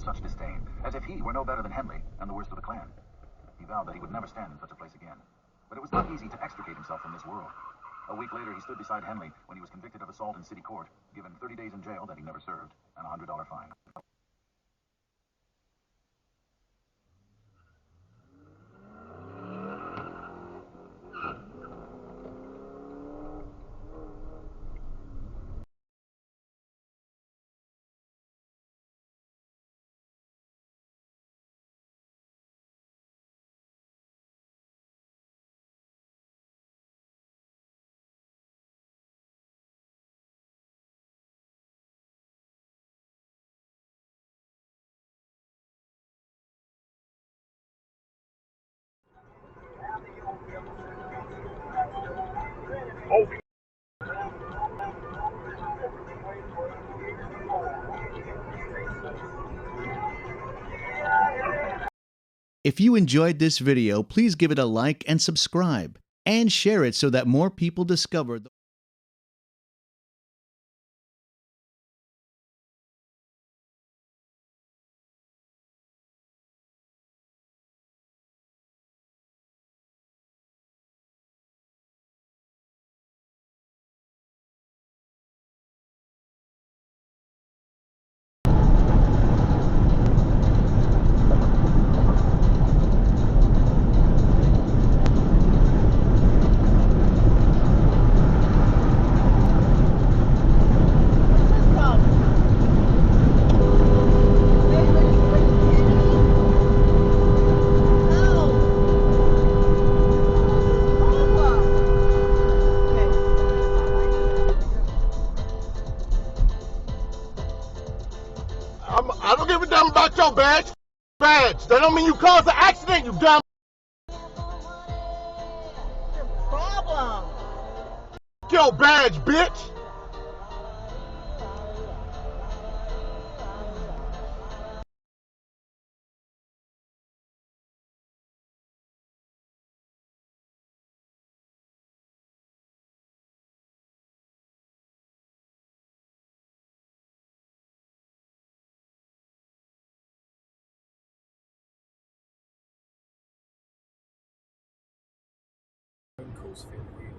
such disdain, as if he were no better than Henley and the worst of the clan. He vowed that he would never stand in such a place again. But it was not easy to extricate himself from this world. A week later, he stood beside Henley when he was convicted of assault in city court, given 30 days in jail that he never served, and a $100 fine. If you enjoyed this video, please give it a like and subscribe, and share it so that more people discover the I don't give a damn about your badge. Badge. That don't mean you caused the accident, you dumb. Your problem. Your badge, bitch. Phone calls feel real.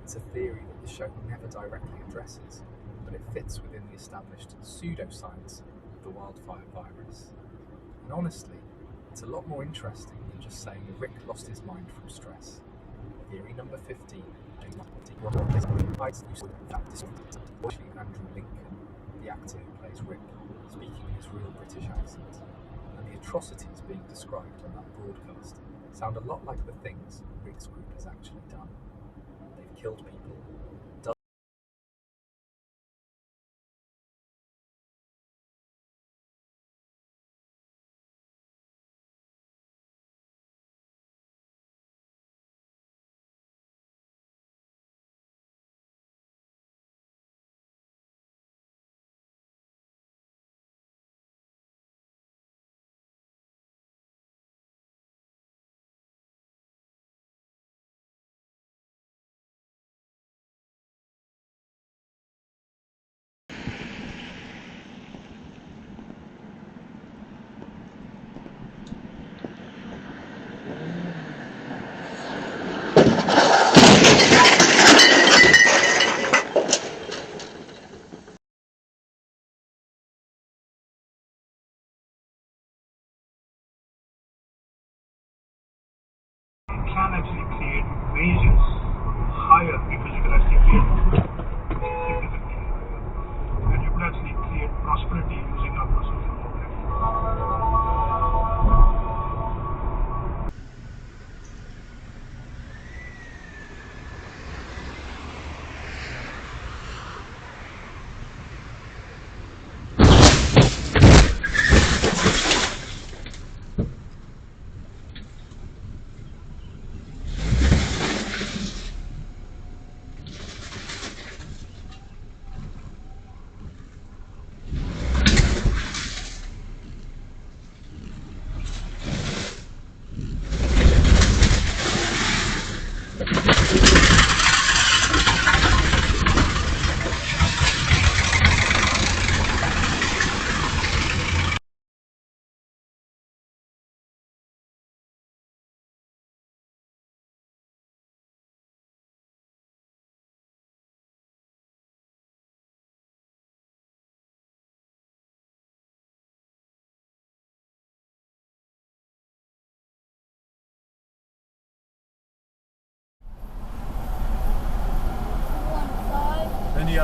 It's a theory that the show never directly addresses, but it fits within the established pseudoscience of the wildfire virus. And honestly, it's a lot more interesting than just saying Rick lost his mind from stress. Theory number 15. Andrew Lincoln, the actor who plays Rick, speaking in his real British accent. And the atrocities being described on that broadcast sound a lot like the things Rick's group has actually done. They've killed people,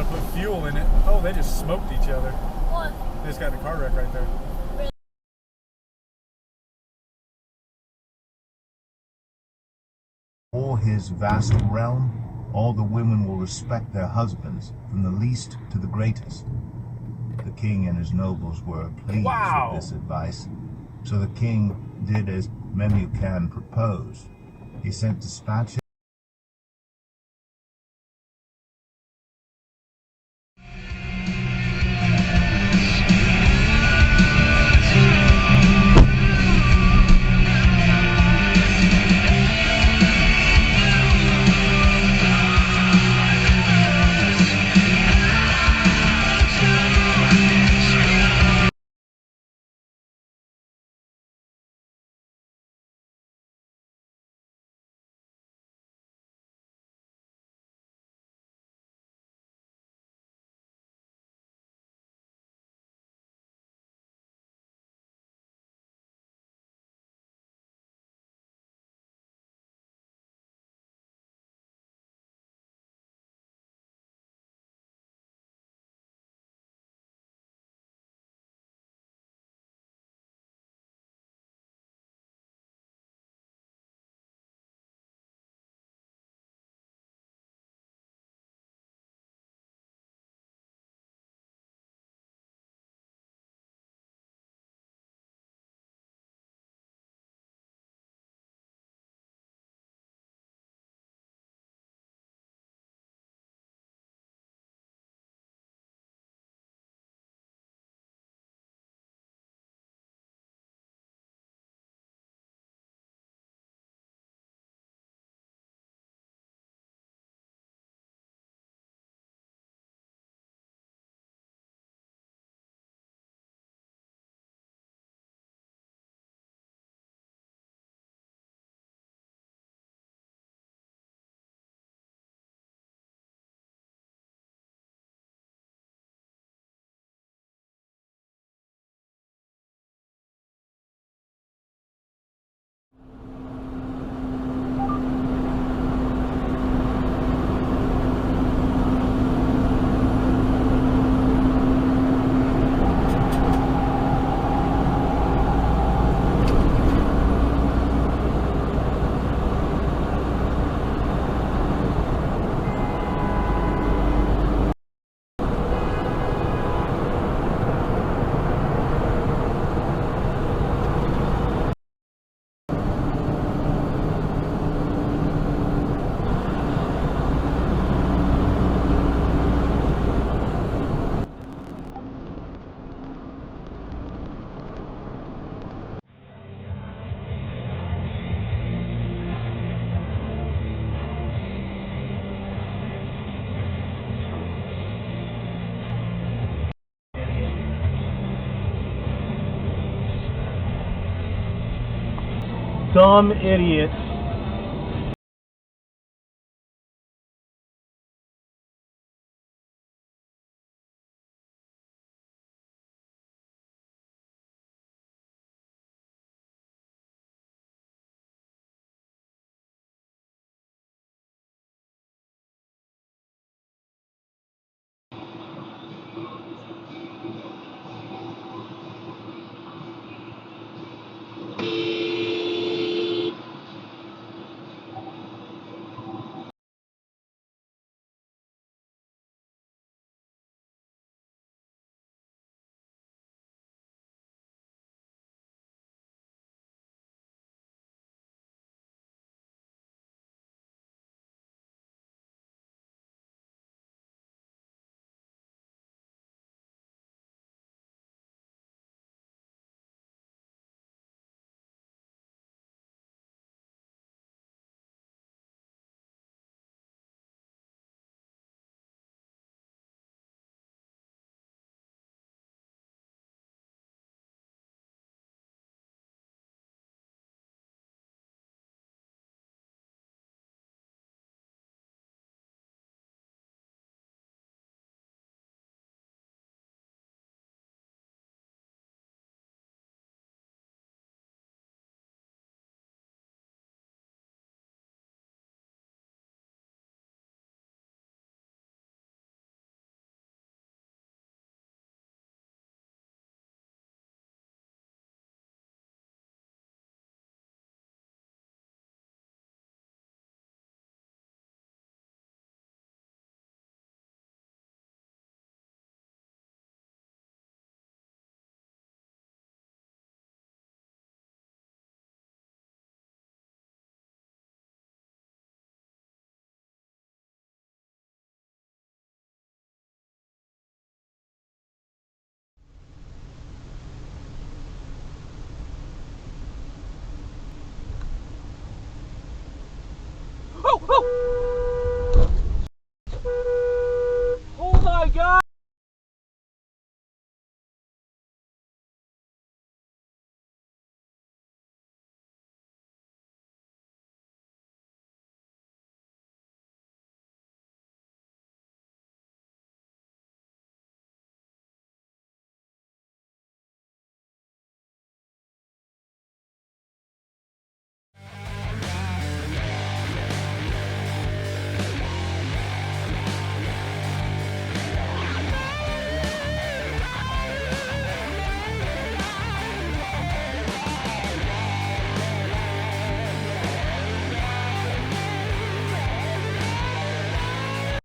gotta put fuel in it. Oh, they just smoked each other. What? They just got in a car wreck right there. All his vast realm, all the women will respect their husbands, from the least to the greatest. The king and his nobles were pleased with this advice, so the king did as Memucan proposed. He sent dispatches. Dumb idiots.